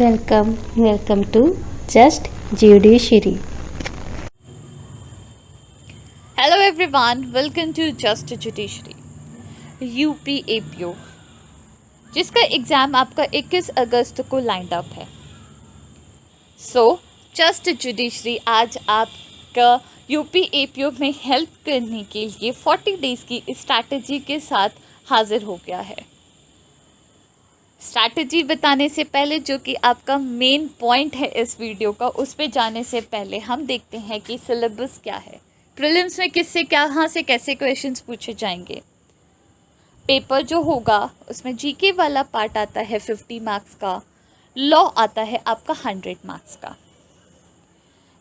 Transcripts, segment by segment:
Welcome to Just Judiciary. Hello everyone, welcome to Just Judiciary. UP APO जिसका exam आपका 21 अगस्त को lined up है। जस्ट जुडिशरी आज आपका यूपी एपीओ में हेल्प करने के लिए 40 डेज़ की स्ट्रैटेजी के साथ हाजिर हो गया है। स्ट्रैटेजी बताने से पहले, जो कि आपका मेन पॉइंट है इस वीडियो का, उस पे जाने से पहले हम देखते हैं कि सिलेबस क्या है, प्रीलिम्स में किससे कहाँ से कैसे क्वेश्चंस पूछे जाएंगे। पेपर जो होगा उसमें जीके वाला पार्ट आता है 50 मार्क्स का, लॉ आता है आपका 100 मार्क्स का।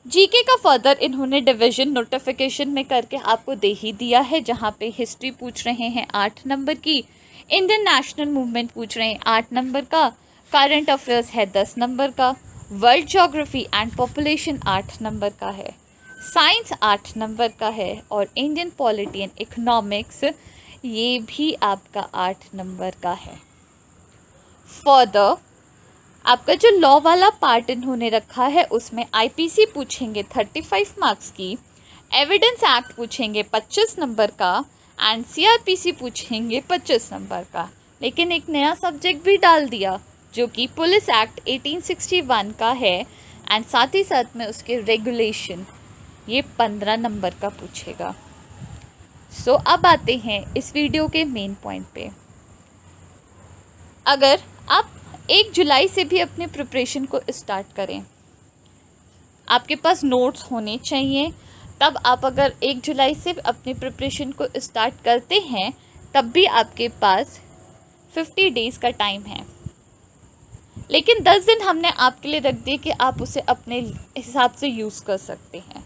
जीके का फर्दर इन्होंने डिवीजन नोटिफिकेशन में करके आपको दे ही दिया है, जहाँ पे हिस्ट्री पूछ रहे हैं 8 नंबर की, इंडियन नेशनल मूवमेंट पूछ रहे हैं 8 नंबर का, करंट अफेयर्स है 10 नंबर का, world geography and population 8 number का है, साइंस 8 नंबर का है, और इंडियन पॉलिटी एंड इकोनॉमिक्स ये भी आपका 8 नंबर का है। फर्दर आपका जो लॉ वाला पार्ट इन्होंने रखा है उसमें आईपीसी पूछेंगे 35 मार्क्स की, एविडेंस एक्ट पूछेंगे 25 नंबर का, एंड सीआरपीसी पूछेंगे 25 नंबर का। लेकिन एक नया सब्जेक्ट भी डाल दिया जो कि पुलिस एक्ट 1861 का है, एंड साथ ही साथ में उसके रेगुलेशन ये 15 नंबर का पूछेगा। अब आते हैं इस वीडियो के मेन पॉइंट पे। अगर आप 1 जुलाई से भी अपने प्रिपरेशन को स्टार्ट करें, आपके पास नोट्स होने चाहिए, तब आप अगर 1 जुलाई से अपनी प्रिपरेशन को स्टार्ट करते हैं तब भी आपके पास 50 डेज़ का टाइम है। लेकिन 10 दिन हमने आपके लिए रख दिए कि आप उसे अपने हिसाब से यूज़ कर सकते हैं।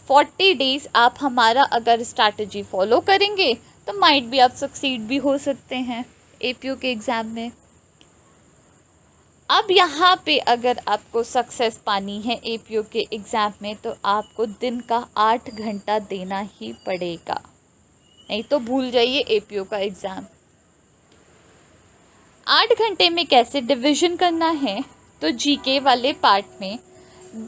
40 डेज़ आप हमारा अगर स्ट्रैटेजी फॉलो करेंगे तो माइट भी आप सक्सीड भी हो सकते हैं एपीओ के एग्ज़ाम में। अब यहाँ पे अगर आपको सक्सेस पानी है एपीओ के एग्ज़ाम में तो आपको दिन का 8 घंटा देना ही पड़ेगा, नहीं तो भूल जाइए एपीओ का एग्ज़ाम। 8 घंटे में कैसे डिवीज़न करना है, तो जीके वाले पार्ट में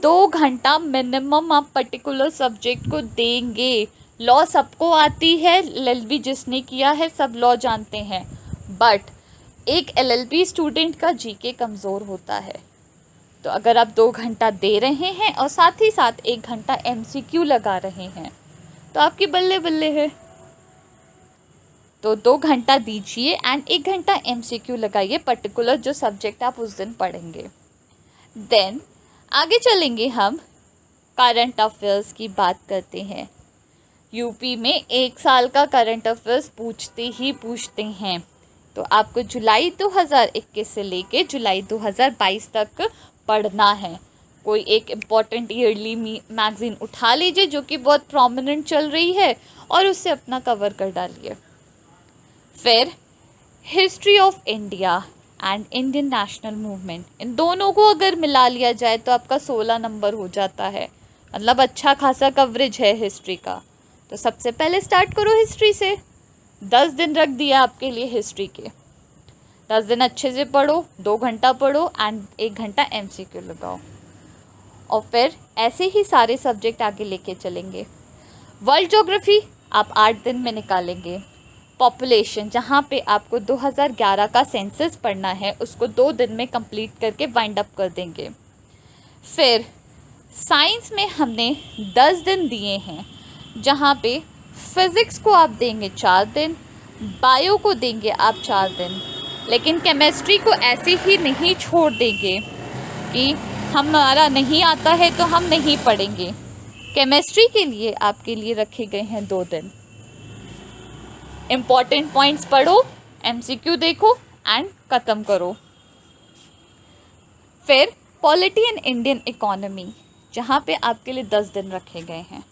2 घंटा मिनिमम आप पर्टिकुलर सब्जेक्ट को देंगे। लॉ सबको आती है, एलएलबी जिसने किया है सब लॉ जानते हैं, बट एक एलएलबी स्टूडेंट का जीके कमज़ोर होता है। तो अगर आप 2 घंटा दे रहे हैं और साथ ही साथ 1 घंटा एमसीक्यू लगा रहे हैं तो आपकी बल्ले बल्ले है। तो 2 घंटा दीजिए एंड 1 घंटा एमसीक्यू लगाइए पर्टिकुलर जो सब्जेक्ट आप उस दिन पढ़ेंगे। देन आगे चलेंगे, हम करंट अफेयर्स की बात करते हैं। यूपी में 1 साल का करंट अफेयर्स पूछते ही पूछते हैं, तो आपको जुलाई 2021 से लेके जुलाई 2022 तक पढ़ना है। कोई एक इम्पॉर्टेंट ईयरली मैगज़ीन उठा लीजिए जो कि बहुत प्रोमिनेंट चल रही है और उससे अपना कवर कर डालिए। फिर history of India and Indian national movement, इन दोनों को अगर मिला लिया जाए तो आपका 16 नंबर हो जाता है, मतलब अच्छा खासा कवरेज है हिस्ट्री का। तो सबसे पहले स्टार्ट करो हिस्ट्री से। 10 दिन रख दिया आपके लिए हिस्ट्री के, 10 दिन अच्छे से पढ़ो, 2 घंटा पढ़ो एंड 1 घंटा एमसीक्यू लगाओ, और फिर ऐसे ही सारे सब्जेक्ट आगे लेके चलेंगे। वर्ल्ड ज्योग्राफी आप 8 दिन में निकालेंगे। पॉपुलेशन, जहाँ पे आपको 2011 का सेंसस पढ़ना है, उसको 2 दिन में कंप्लीट करके वाइंड अप कर देंगे। फिर साइंस में हमने 10 दिन दिए हैं, जहाँ पे फिज़िक्स को आप देंगे 4 दिन, बायो को देंगे आप 4 दिन, लेकिन केमिस्ट्री को ऐसे ही नहीं छोड़ देंगे कि हमारा नहीं आता है तो हम नहीं पढ़ेंगे। केमिस्ट्री के लिए आपके लिए रखे गए हैं 2 दिन। इम्पॉर्टेंट पॉइंट्स पढ़ो, एमसीक्यू देखो एंड ख़त्म करो। फिर पॉलिटी एंड इंडियन इकोनॉमी, जहाँ पे आपके लिए 10 दिन रखे गए हैं।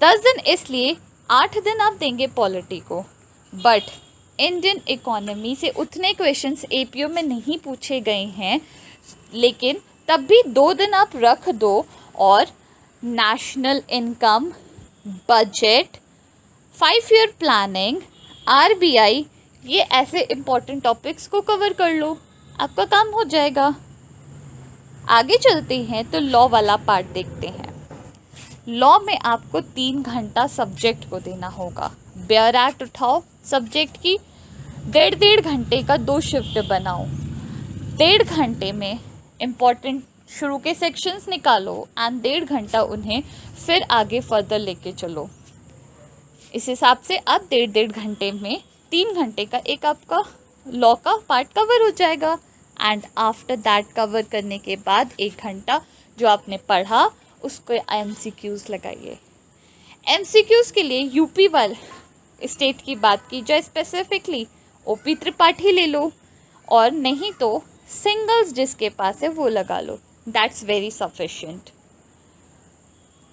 10 दिन इसलिए, 8 दिन आप देंगे पॉलिटी को, बट इंडियन इकोनॉमी से उतने क्वेश्चंस एपीओ में नहीं पूछे गए हैं, लेकिन तब भी 2 दिन आप रख दो और national income, budget, 5 year planning, RBI, ये ऐसे इम्पॉर्टेंट टॉपिक्स को कवर कर लो आपका काम हो जाएगा। आगे चलते हैं तो लॉ वाला पार्ट देखते हैं। लॉ में आपको 3 घंटा सब्जेक्ट को देना होगा। बेयर एक्ट उठाओ, सब्जेक्ट की 1.5 घंटे का 2 शिफ्ट बनाओ। 1.5 घंटे में इम्पॉर्टेंट शुरू के सेक्शंस निकालो एंड 1.5 घंटा उन्हें फिर आगे फर्दर लेके चलो। इस हिसाब से आप 1.5 घंटे में 3 घंटे का एक आपका लॉ का पार्ट कवर हो जाएगा। एंड आफ्टर दैट कवर करने के बाद 1 घंटा जो आपने पढ़ा उसको MCQs लगाइए। MCQs के लिए यूपी वाले स्टेट की बात की जाए स्पेसिफिकली OP त्रिपाठी ले लो, और नहीं तो सिंगल्स जिसके पास है वो लगा लो, दैट्स वेरी सफिशिएंट।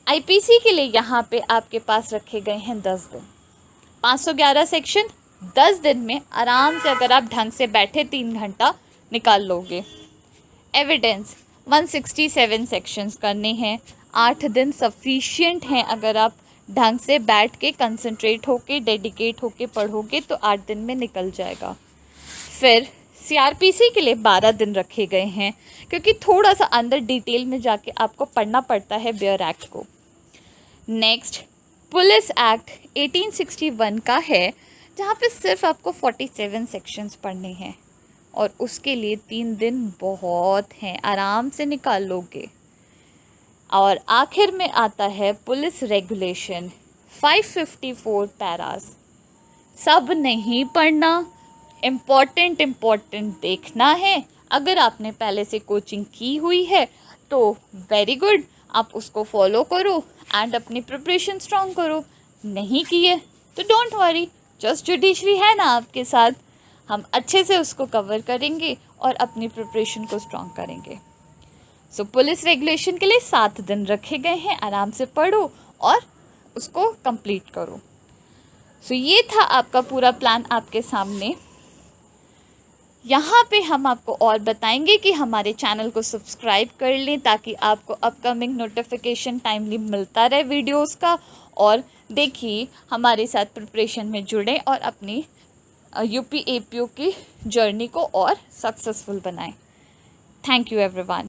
IPC के लिए यहाँ पे आपके पास रखे गए हैं 10 दिन, 511 सेक्शन 10 दिन में आराम से अगर आप ढंग से बैठे 3 घंटा निकाल लोगे। एविडेंस 167 सेक्शंस करने हैं, 8 दिन सफिशिएंट हैं। अगर आप ढंग से बैठ के कंसंट्रेट होके डेडिकेट होके पढ़ोगे तो 8 दिन में निकल जाएगा। फिर CRPC के लिए 12 दिन रखे गए हैं, क्योंकि थोड़ा सा अंदर डिटेल में जाके आपको पढ़ना पड़ता है बेयर एक्ट को। नेक्स्ट पुलिस एक्ट 1861 का है, जहाँ पे सिर्फ आपको 47 सेक्शंस पढ़ने हैं, और उसके लिए 3 दिन बहुत हैं, आराम से निकाल लोगे। और आखिर में आता है पुलिस रेगुलेशन 554 पैरास। सब नहीं पढ़ना, इम्पॉर्टेंट देखना है। अगर आपने पहले से कोचिंग की हुई है तो वेरी गुड, आप उसको फॉलो करो एंड अपनी प्रिपरेशन स्ट्रॉन्ग करो। नहीं किए तो डोंट वरी, जस्ट जुडिशरी है ना आपके साथ, हम अच्छे से उसको कवर करेंगे और अपनी प्रिपरेशन को स्ट्रॉन्ग करेंगे। सो पुलिस रेगुलेशन के लिए 7 दिन रखे गए हैं, आराम से पढ़ो और उसको कंप्लीट करो। सो ये था आपका पूरा प्लान आपके सामने। यहाँ पे हम आपको और बताएंगे कि हमारे चैनल को सब्सक्राइब कर लें ताकि आपको अपकमिंग नोटिफिकेशन टाइमली मिलता रहे वीडियोस का, और देखिए हमारे साथ प्रिपरेशन में जुड़ें और अपनी UP APO की जर्नी को और सक्सेसफुल बनाएं। Thank you everyone.